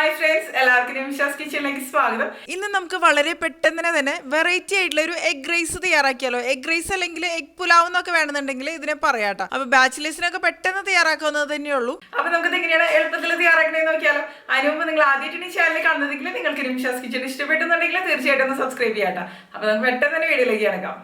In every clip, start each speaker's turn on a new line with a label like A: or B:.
A: Hi friends, എല്ലാവർക്കും നിമിഷാസ് കിച്ചണിലേക്ക് സ്വാഗതം. ഇന്ന് നമുക്ക് വളരെ പെട്ടെന്ന് തന്നെ വെറൈറ്റി ആയിട്ടുള്ള ഒരു എഗ് റൈസ് തയ്യാറാക്കിയാലോ. എഗ് റൈസ് അല്ലെങ്കിൽ എഗ് പുലാവ് എന്നൊക്കെ വേണമെന്നുണ്ടെങ്കിൽ ഇതിനെ പറയാട്ടോ. അപ്പൊ ബാച്ചിലേഴ്സിനൊക്കെ പെട്ടെന്ന് തയ്യാറാക്കാവുന്നത് തന്നെയുള്ളൂ. അപ്പൊ നമുക്ക് എങ്ങനെയാണ് എളുപ്പത്തിൽ തയ്യാറാക്കണേന്ന് നോക്കിയാലോ. അതിന് മുമ്പ് നിങ്ങൾ ആദ്യമായിട്ട് ഈ ചാനൽ കാണുന്നതെങ്കിൽ നിങ്ങൾക്ക് നിമിഷാസ് കിച്ചൺ ഇഷ്ടപ്പെട്ടെന്നുണ്ടെങ്കിൽ തീർച്ചയായിട്ടും ഒന്ന് സബ്സ്ക്രൈബ് ചെയ്യാട്ടോ. അപ്പൊ നമുക്ക് പെട്ടെന്ന് തന്നെ വീഡിയോയിലേക്ക് കിടക്കാം.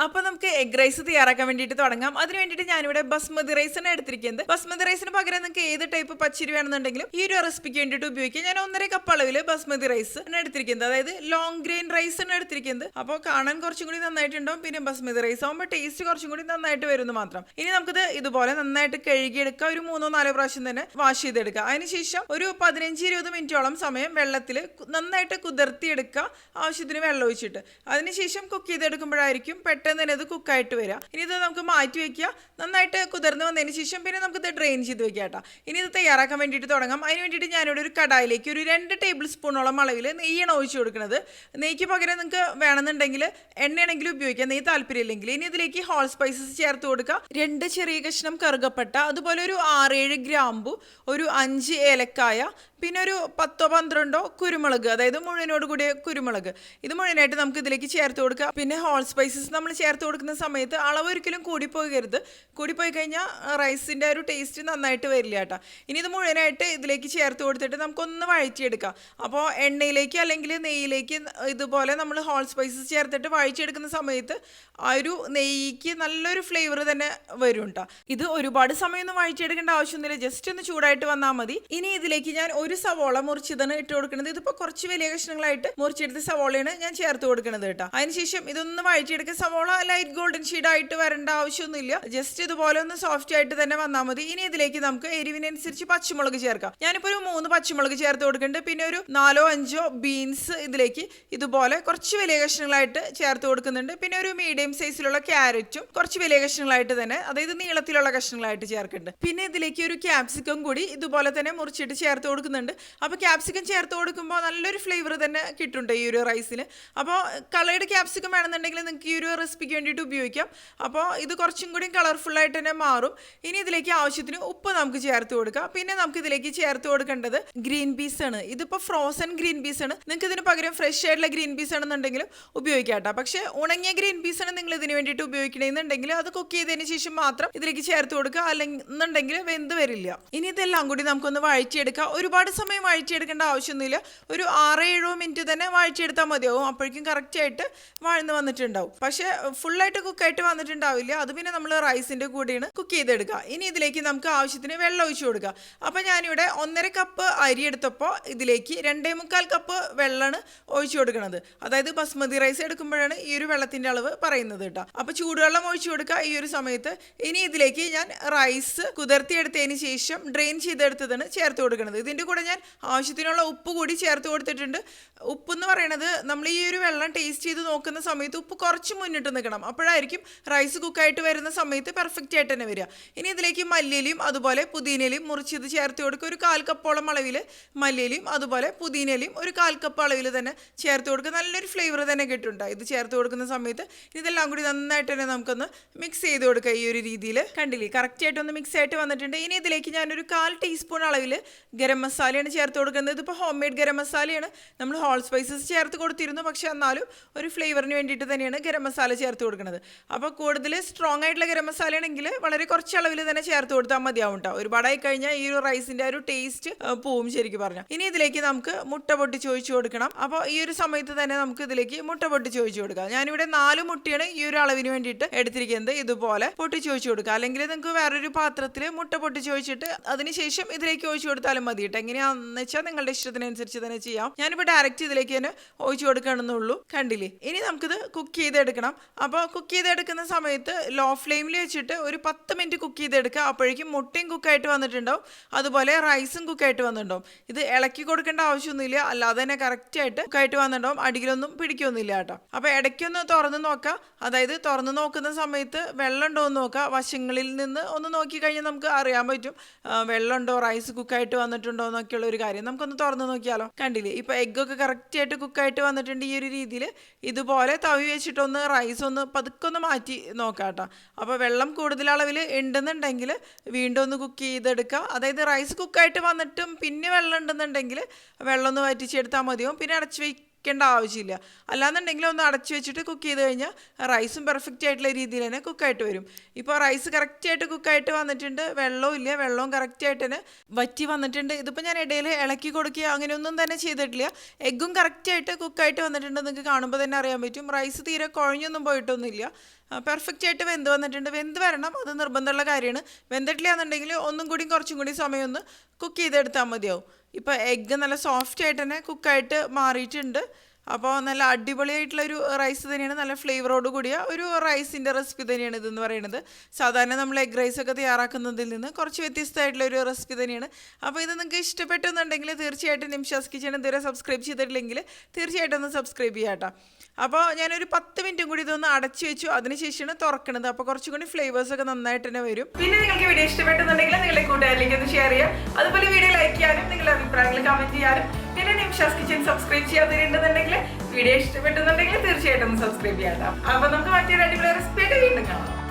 A: അപ്പോൾ നമുക്ക് എഗ് റൈസ് തയ്യാറാക്കാൻ വേണ്ടിയിട്ട് തുടങ്ങാം. അതിന് വേണ്ടിയിട്ട് ഞാനിവിടെ ബസ്മതി റൈസാണ് എടുത്തിരിക്കുന്നത്. ബസ്മതി റൈസിന് പകരം നിങ്ങൾക്ക് ഏത് ടൈപ്പ് പച്ചരി വേണമെന്നുണ്ടെങ്കിലും ഈ ഒരു റെസിപ്പിക്ക് വേണ്ടിയിട്ട് ഉപയോഗിക്കാം. ഞാൻ 1.5 കപ്പ് അളവിൽ ബസ്മതി റൈസ് ആണ് എടുത്തിരിക്കുന്നത്, അതായത് ലോങ് ഗ്രെയിൻ റൈസ് ആണ് എടുത്തിരിക്കുന്നത്. അപ്പോൾ കാണാൻ കുറച്ചും കൂടി നന്നായിട്ടുണ്ടാവും. പിന്നെ ബസ്മതി റൈസ് ആകുമ്പോൾ ടേസ്റ്റ് കുറച്ചും കൂടി നന്നായിട്ട് വരുന്നു മാത്രം. ഇനി നമുക്കിത് ഇതുപോലെ നന്നായിട്ട് കഴുകിയെടുക്കുക. ഒരു 3-4 പ്രാവശ്യം തന്നെ വാഷ് ചെയ്തെടുക്കുക. അതിനുശേഷം ഒരു 15-20 മിനിറ്റോളം സമയം വെള്ളത്തിൽ നന്നായിട്ട് കുതിർത്തിയെടുക്കുക, ആവശ്യത്തിന് വെള്ളം ഒഴിച്ചിട്ട്. അതിനുശേഷം കുക്ക് ചെയ്തെടുക്കുമ്പോഴായിരിക്കും പെട്ടെന്ന് തന്നെ ഇത് കുക്കായിട്ട് വരിക. ഇനി ഇത് നമുക്ക് മാറ്റി വെക്കുക. നന്നായിട്ട് കുതിർന്ന് വന്നതിന് ശേഷം പിന്നെ നമുക്കിത് ഡ്രെയിൻ ചെയ്ത് വെക്കാം കേട്ടോ. ഇനി ഇത് തയ്യാറാക്കാൻ വേണ്ടിയിട്ട് തുടങ്ങാം. അതിന് വേണ്ടിയിട്ട് ഞാനിവിടെ ഒരു കടായിലേക്ക് ഒരു 2 ടേബിൾ സ്പൂണോളം അളവിൽ നെയ്യാണ് ഒഴിച്ചു കൊടുക്കുന്നത്. നെയ്ക്ക് പകരം നിങ്ങൾക്ക് വേണമെന്നുണ്ടെങ്കിൽ എണ്ണയാണെങ്കിലും ഉപയോഗിക്കാം, നെയ്യ് താല്പര്യമില്ലെങ്കിൽ. ഇനി ഇതിലേക്ക് ഹോൾ സ്പൈസസ് ചേർത്ത് കൊടുക്കുക. 2 ചെറിയ കഷ്ണം കറുകപ്പട്ട, അതുപോലെ ഒരു 6-7 ഗ്രാമ്പു, ഒരു 5 ഏലക്കായ, പിന്നെ ഒരു 10-12 കുരുമുളക്, അതായത് മുഴുവനോട് കൂടിയ കുരുമുളക്. ഇത് മുഴുവനായിട്ട് നമുക്ക് ഇതിലേക്ക് ചേർത്ത് കൊടുക്കുക. പിന്നെ ഹോൾ സ്പൈസസ് നമ്മൾ ചേർത്ത് കൊടുക്കുന്ന സമയത്ത് അളവ് ഒരിക്കലും കൂടിപ്പോകരുത്. കൂടിപ്പോയി കഴിഞ്ഞാൽ റൈസിൻ്റെ ഒരു ടേസ്റ്റ് നന്നായിട്ട് വരില്ല കേട്ടോ. ഇനി ഇത് മുഴുവനായിട്ട് ഇതിലേക്ക് ചേർത്ത് കൊടുത്തിട്ട് നമുക്കൊന്ന് വഴറ്റിയെടുക്കാം. അപ്പോൾ എണ്ണയിലേക്ക് അല്ലെങ്കിൽ നെയ്യിലേക്ക് ഇതുപോലെ നമ്മൾ ഹോൾ സ്പൈസസ് ചേർത്തിട്ട് വഴറ്റിയെടുക്കുന്ന സമയത്ത് ആ ഒരു നെയ്യ്ക്ക് നല്ലൊരു ഫ്ലേവർ തന്നെ വരും കേട്ടോ. ഇത് ഒരുപാട് സമയമൊന്നും വഴറ്റിയെടുക്കേണ്ട ആവശ്യമൊന്നുമില്ല, ജസ്റ്റ് ഒന്ന് ചൂടായിട്ട് വന്നാൽ മതി. ഇനി ഇതിലേക്ക് ഞാൻ ഒരു സവോള മുറിച്ചതാണ് ഇട്ട് കൊടുക്കുന്നത്. ഇതിപ്പോൾ കുറച്ച് വലിയ കഷ്ണങ്ങളായിട്ട് മുറിച്ചെടുത്ത സവോളയാണ് ഞാൻ ചേർത്ത് കൊടുക്കുന്നത് കേട്ടോ. അതിനുശേഷം ഇതൊന്ന് വഴറ്റിയെടുക്കുക. സവോള ലൈറ്റ് ഗോൾഡൻ ഷെയ്ഡായിട്ട് വരേണ്ട ആവശ്യമൊന്നുമില്ല, ജസ്റ്റ് ഇതുപോലെ ഒന്ന് സോഫ്റ്റ് ആയിട്ട് തന്നെ വന്നാൽ മതി. ഇനി ഇതിലേക്ക് നമുക്ക് എരിവിനനുസരിച്ച് പച്ചമുളക് ചേർക്കാം. ഞാനിപ്പോൾ ഒരു 3 പച്ചമുളക് ചേർത്ത് കൊടുക്കുന്നുണ്ട്. പിന്നെ ഒരു 4-5 ബീൻസ് ഇതിലേക്ക് ഇതുപോലെ കുറച്ച് വലിയ കഷ്ണങ്ങളായിട്ട് ചേർത്ത് കൊടുക്കുന്നുണ്ട്. പിന്നെ ഒരു മീഡിയം സൈസിലുള്ള ക്യാരറ്റും കുറച്ച് വലിയ കഷ്ണങ്ങളായിട്ട് തന്നെ, അതായത് നീളത്തിലുള്ള കഷ്ണങ്ങളായിട്ട് ചേർക്കുന്നുണ്ട്. പിന്നെ ഇതിലേക്ക് ഒരു ക്യാപ്സിക്കം കൂടി ഇതുപോലെ തന്നെ മുറിച്ചിട്ട് ചേർത്ത് കൊടുക്കുന്നുണ്ട്. അപ്പോൾ ക്യാപ്സിക്കം ചേർത്ത് കൊടുക്കുമ്പോൾ നല്ലൊരു ഫ്ലേവർ തന്നെ കിട്ടുന്നുണ്ട് ഈ ഒരു റൈസിന്. അപ്പോൾ കളേർഡ് ക്യാപ്സിക്കം വേണമെന്നുണ്ടെങ്കിൽ നിങ്ങൾക്ക് ഈ ഒരു റെസിപ്പിക്ക് വേണ്ടിയിട്ട് ഉപയോഗിക്കാം. അപ്പോൾ ഇത് കുറച്ചും കൂടി കളർഫുള്ളായിട്ട് തന്നെ മാറും. ഇനി ഇതിലേക്ക് ആവശ്യത്തിന് ഉപ്പ് നമുക്ക് ചേർത്ത് കൊടുക്കാം. പിന്നെ നമുക്ക് ഇതിലേക്ക് ചേർത്ത് കൊടുക്കേണ്ടത് ഗ്രീൻ പീസ് ആണ്. ഇതിപ്പോൾ ഫ്രോസൺ ഗ്രീൻ പീസ് ആണ്. നിങ്ങൾക്ക് ഇതിന് പകരം ഫ്രഷ് ആയിട്ടുള്ള ഗ്രീൻ പീസ് ആണെന്നുണ്ടെങ്കിലും ഉപയോഗിക്കാം കേട്ടോ. പക്ഷേ ഉണങ്ങിയ ഗ്രീൻ പീസ് ആണ് നിങ്ങൾ ഇതിന് വേണ്ടിയിട്ട് ഉപയോഗിക്കണമെന്നുണ്ടെങ്കിൽ അത് കുക്ക് ചെയ്തതിന് ശേഷം മാത്രം ഇതിലേക്ക് ചേർത്ത് കൊടുക്കുക, അല്ലെന്നുണ്ടെങ്കിൽ വെന്ത് വരില്ല. ഇനി ഇതെല്ലാം കൂടി നമുക്കൊന്ന് വഴറ്റിയെടുക്കാം. ഒരുപാട് സമയം വഴറ്റിയെടുക്കേണ്ട ആവശ്യമൊന്നുമില്ല, ഒരു 6-7 മിനിറ്റ് തന്നെ വഴറ്റിയെടുത്താൽ മതിയാവും. അപ്പോഴേക്കും കറക്റ്റായിട്ട് വഴന്ന് വന്നിട്ടുണ്ടാവും. പക്ഷേ ഫുള്ളായിട്ട് കുക്കായിട്ട് വന്നിട്ടുണ്ടാവില്ല, അത് പിന്നെ നമ്മൾ റൈസിൻ്റെ കൂടെയാണ് കുക്ക് ചെയ്തെടുക്കുക. ഇനി ഇതിലേക്ക് നമുക്ക് ആവശ്യത്തിന് വെള്ളം ഒഴിച്ചു കൊടുക്കുക. അപ്പോൾ ഞാനിവിടെ 1.5 കപ്പ് അരി എടുത്തപ്പോൾ ഇതിലേക്ക് 2.25 കപ്പ് വെള്ളമാണ് ഒഴിച്ചു കൊടുക്കുന്നത്. അതായത് ബസ്മതി റൈസ് എടുക്കുമ്പോഴാണ് ഈ ഒരു വെള്ളത്തിൻ്റെ അളവ് പറയുന്നത് കേട്ടോ. അപ്പോൾ ചൂടുവെള്ളം ഒഴിച്ചു കൊടുക്കുക ഈ ഒരു സമയത്ത്. ഇനി ഇതിലേക്ക് ഞാൻ റൈസ് കുതിർത്തിയെടുത്തതിന് ശേഷം ഡ്രെയിൻ ചെയ്തെടുത്തതാണ് ചേർത്ത് കൊടുക്കുന്നത്. ഇതിൻ്റെ കൂടെ ഞാൻ ആവശ്യത്തിനുള്ള ഉപ്പ് കൂടി ചേർത്ത് കൊടുത്തിട്ടുണ്ട്. ഉപ്പ് എന്ന് പറയുന്നത് നമ്മൾ ഈ ഒരു വെള്ളം ടേസ്റ്റ് ചെയ്ത് നോക്കുന്ന സമയത്ത് ഉപ്പ് കുറച്ച് മുന്നിട്ട് നിൽക്കണം, അപ്പോഴായിരിക്കും റൈസ് കുക്കായിട്ട് വരുന്ന സമയത്ത് പെർഫെക്റ്റ് ആയിട്ട് തന്നെ വരിക. ഇനി ഇതിലേക്ക് മല്ലിയിലയും അതുപോലെ പുതിനയിലയും മുറിച്ചത് ചേർത്ത് കൊടുക്കുക. ഒരു 1/4 കപ്പോളം അളവിൽ മല്ലിയിലയും അതുപോലെ പുതിനയിലയും ഒരു 1/4 കപ്പ് അളവിൽ തന്നെ ചേർത്ത് കൊടുക്കുക. നല്ലൊരു ഫ്ലേവർ തന്നെ കിട്ടുന്നുണ്ട് ഇത് ചേർത്ത് കൊടുക്കുന്ന സമയത്ത്. ഇതെല്ലാം കൂടി നന്നായിട്ട് തന്നെ നമുക്കൊന്ന് മിക്സ് ചെയ്ത് കൊടുക്കുക. ഈ ഒരു രീതിയിൽ കണ്ടില്ലേ, കറക്റ്റായിട്ടൊന്ന് മിക്സ് ആയിട്ട് വന്നിട്ടുണ്ട്. ഇനി ഇതിലേക്ക് ഞാനൊരു 1/4 ടീസ്പൂൺ അളവിൽ ഗരം മസാലയാണ് ചേർത്ത് കൊടുക്കുന്നത്. ഇതിപ്പോൾ ഹോം മെയ്ഡ് ഗരം മസാലയാണ്. നമ്മൾ ഹോൾ സ്പൈസസ് ചേർത്ത് കൊടുത്തിരുന്നു, പക്ഷേ എന്നാലും ഒരു ഫ്ലേവറിന് വേണ്ടിയിട്ട് തന്നെയാണ് ഗരം മസാല ചേർത്ത് കൊടുക്കുന്നത്. അപ്പോൾ കൂടുതൽ സ്ട്രോങ് ആയിട്ടുള്ള ഗരം മസാല ആണെങ്കിൽ വളരെ കുറച്ച് അളവിൽ തന്നെ ചേർത്ത് കൊടുത്താൽ മതിയാവും കേട്ടോ. ഒരുപാടായി കഴിഞ്ഞാൽ ഈ ഒരു റൈസിൻ്റെ ഒരു ടേസ്റ്റ് പോവും ശരിക്കും പറഞ്ഞാൽ. ഇനി ഇതിലേക്ക് നമുക്ക് മുട്ട പൊട്ടിച്ച് ഒഴിച്ചു കൊടുക്കണം. അപ്പോൾ ഈ ഒരു സമയത്ത് തന്നെ നമുക്ക് ഇതിലേക്ക് മുട്ട പൊട്ടിച്ച് ഒഴിച്ചു കൊടുക്കാം. ഞാനിവിടെ 4 മുട്ടയാണ് ഈ ഒരു അളവിന് വേണ്ടിയിട്ട് എടുത്തിരിക്കുന്നത്. ഇതുപോലെ പൊട്ടിച്ച് ഒഴിച്ചു കൊടുക്കുക, അല്ലെങ്കിൽ നിങ്ങൾക്ക് വേറൊരു പാത്രത്തിൽ മുട്ട പൊട്ടിച്ച് ഒഴിച്ചിട്ട് അതിനുശേഷം ഇതിലേക്ക് ഒഴിച്ചു കൊടുത്താലും മതി കേട്ടോ. എങ്ങനെയാണെന്ന് വെച്ചാൽ നിങ്ങളുടെ ഇഷ്ടത്തിനനുസരിച്ച് തന്നെ ചെയ്യാം. ഞാനിപ്പോൾ ഡയറക്റ്റ് ഇതിലേക്ക് തന്നെ ഒഴിച്ചു കൊടുക്കണമെന്നുള്ളൂ. കണ്ടില്ലേ, ഇനി നമുക്കിത് കുക്ക് ചെയ്തെടുക്കണം. അപ്പോൾ കുക്ക് ചെയ്തെടുക്കുന്ന സമയത്ത് ലോ ഫ്ലെയിമിൽ വെച്ചിട്ട് ഒരു 10 മിനിറ്റ് കുക്ക് ചെയ്തെടുക്കുക. അപ്പോഴേക്കും മുട്ടയും കുക്കായിട്ട് വന്നിട്ടുണ്ടാവും, അതുപോലെ റൈസും കുക്കായിട്ട് വന്നിട്ടുണ്ടാവും. ഇത് ഇളക്കി കൊടുക്കേണ്ട ആവശ്യമൊന്നുമില്ല, അല്ലാതെ തന്നെ കറക്റ്റായിട്ട് കുക്കായിട്ട് വന്നിട്ടുണ്ടാവും. അടിയിലൊന്നും പിടിക്കൊന്നുമില്ല കേട്ടോ. അപ്പോൾ ഇടയ്ക്കൊന്ന് തുറന്ന് നോക്കുക, അതായത് തുറന്ന് നോക്കുന്ന സമയത്ത് വെള്ളം ഉണ്ടോ എന്ന് നോക്കുക. വശങ്ങളിൽ നിന്ന് ഒന്ന് നോക്കി കഴിഞ്ഞാൽ നമുക്ക് അറിയാൻ പറ്റും വെള്ളമുണ്ടോ, റൈസ് കുക്കായിട്ട് വന്നിട്ടുണ്ടോ എന്നൊക്കെ. എന്നൊക്കെയുള്ള ഒരു കാര്യം. നമുക്കൊന്ന് തുറന്ന് നോക്കിയാലോ. കണ്ടില്ലേ, ഇപ്പൊ എഗ്ഗൊക്കെ കറക്റ്റ് ആയിട്ട് കുക്കായിട്ട് വന്നിട്ടുണ്ട്. ഈ ഒരു രീതിയിൽ ഇതുപോലെ തവി വെച്ചിട്ടൊന്ന് റൈസ് ഒന്ന് പതുക്കെ ഒന്ന് മാറ്റി നോക്കാം കേട്ടോ. അപ്പോൾ വെള്ളം കൂടുതൽ അളവിൽ ഉണ്ടെന്നുണ്ടെങ്കിൽ വീണ്ടും ഒന്ന് കുക്ക് ചെയ്തെടുക്കുക. അതായത് റൈസ് കുക്കായിട്ട് വന്നിട്ടും പിന്നെ വെള്ളം ഉണ്ടെന്നുണ്ടെങ്കിൽ വെള്ളം ഒന്ന് വറ്റിച്ചെടുത്താൽ മതിയാവും. പിന്നെ അടച്ചു വെക്കേണ്ട ആവശ്യമില്ല. അല്ലാന്നുണ്ടെങ്കിൽ ഒന്ന് അടച്ചു വെച്ചിട്ട് കുക്ക് ചെയ്ത് കഴിഞ്ഞാൽ റൈസും പെർഫെക്റ്റ് ആയിട്ടുള്ള രീതിയിൽ തന്നെ കുക്കായിട്ട് വരും. ഇപ്പോൾ റൈസ് കറക്റ്റായിട്ട് കുക്കായിട്ട് വന്നിട്ടുണ്ട്. വെള്ളവും ഇല്ല, വെള്ളവും കറക്റ്റായിട്ട് തന്നെ വറ്റി വന്നിട്ടുണ്ട്. ഇതിപ്പോൾ ഞാൻ ഇടയിൽ ഇളക്കി കൊടുക്കുക അങ്ങനെയൊന്നും തന്നെ ചെയ്തിട്ടില്ല. എഗ്ഗും കറക്റ്റായിട്ട് കുക്കായിട്ട് വന്നിട്ടുണ്ട്. നിങ്ങൾക്ക് കാണുമ്പോൾ തന്നെ അറിയാൻ പറ്റും. റൈസ് തീരെ കുഴഞ്ഞൊന്നും പോയിട്ടൊന്നുമില്ല. പെർഫെക്റ്റ് ആയിട്ട് വെന്ത് വന്നിട്ടുണ്ട്. വെന്ത് വരണം, അത് നിർബന്ധമുള്ള കാര്യമാണ്. വെന്തിട്ടില്ല എന്നുണ്ടെങ്കിൽ ഒന്നും കൂടി കുറച്ചും കൂടി സമയം ഒന്ന് കുക്ക് ചെയ്തെടുത്താൽ മതിയാവും. ഇപ്പോൾ എഗ്ഗ് നല്ല സോഫ്റ്റ് ആയിട്ട് തന്നെ കുക്കായിട്ട് മാറിയിട്ടുണ്ട്. അപ്പോൾ നല്ല അടിപൊളിയായിട്ടുള്ളൊരു റൈസ് തന്നെയാണ്. നല്ല ഫ്ലേവറോട് കൂടിയ ഒരു റൈസിൻ്റെ റെസിപ്പി തന്നെയാണ് ഇതെന്ന് പറയുന്നത്. സാധാരണ നമ്മൾ എഗ് റൈസൊക്കെ തയ്യാറാക്കുന്നതിൽ നിന്ന് കുറച്ച് വ്യത്യസ്തമായിട്ടുള്ളൊരു റെസിപ്പി തന്നെയാണ്. അപ്പോൾ ഇത് നിങ്ങൾക്ക് ഇഷ്ടപ്പെട്ടെന്നുണ്ടെങ്കിൽ തീർച്ചയായിട്ടും നിംഷാസ് കിച്ചൺ ഇതുവരെ സബ്സ്ക്രൈബ് ചെയ്തിട്ടില്ലെങ്കിൽ തീർച്ചയായിട്ടും ഒന്ന് സബ്സ്ക്രൈബ് ചെയ്യാം കേട്ടോ. അപ്പോൾ ഞാനൊരു 10 മിനിറ്റും കൂടി ഇതൊന്ന് അടച്ചു വെച്ചു. അതിനുശേഷമാണ് തുറക്കണത്. അപ്പോൾ കുറച്ചും കൂടി ഫ്ലേവേഴ്സൊക്കെ നന്നായിട്ട് തന്നെ വരും. പിന്നെ നിങ്ങൾക്ക് വീഡിയോ ഇഷ്ടപ്പെട്ടെന്നുണ്ടെങ്കിൽ നിങ്ങളുടെ കൂട്ടുകാരിലേക്ക് ഒന്ന് ഷെയർ ചെയ്യാം. അതുപോലെ വീഡിയോ ലൈക്ക് ചെയ്യാനും നിങ്ങളുടെ അഭിപ്രായങ്ങൾ കമൻറ്റ് ചെയ്യാനും പിന്നെ നിംഷാസ് കിച്ചൺ സബ്സ്ക്രൈബ് ചെയ്യാതിരുന്നുണ്ടെങ്കിൽ വീഡിയോ ഇഷ്ടപ്പെട്ടെന്നുണ്ടെങ്കിൽ തീർച്ചയായിട്ടും സബ്സ്ക്രൈബ് ചെയ്യാം. അപ്പോൾ നമുക്ക് മറ്റൊരു അടിപൊളി റെസിപ്പി ആയിട്ട് വീണ്ടും കാണാം.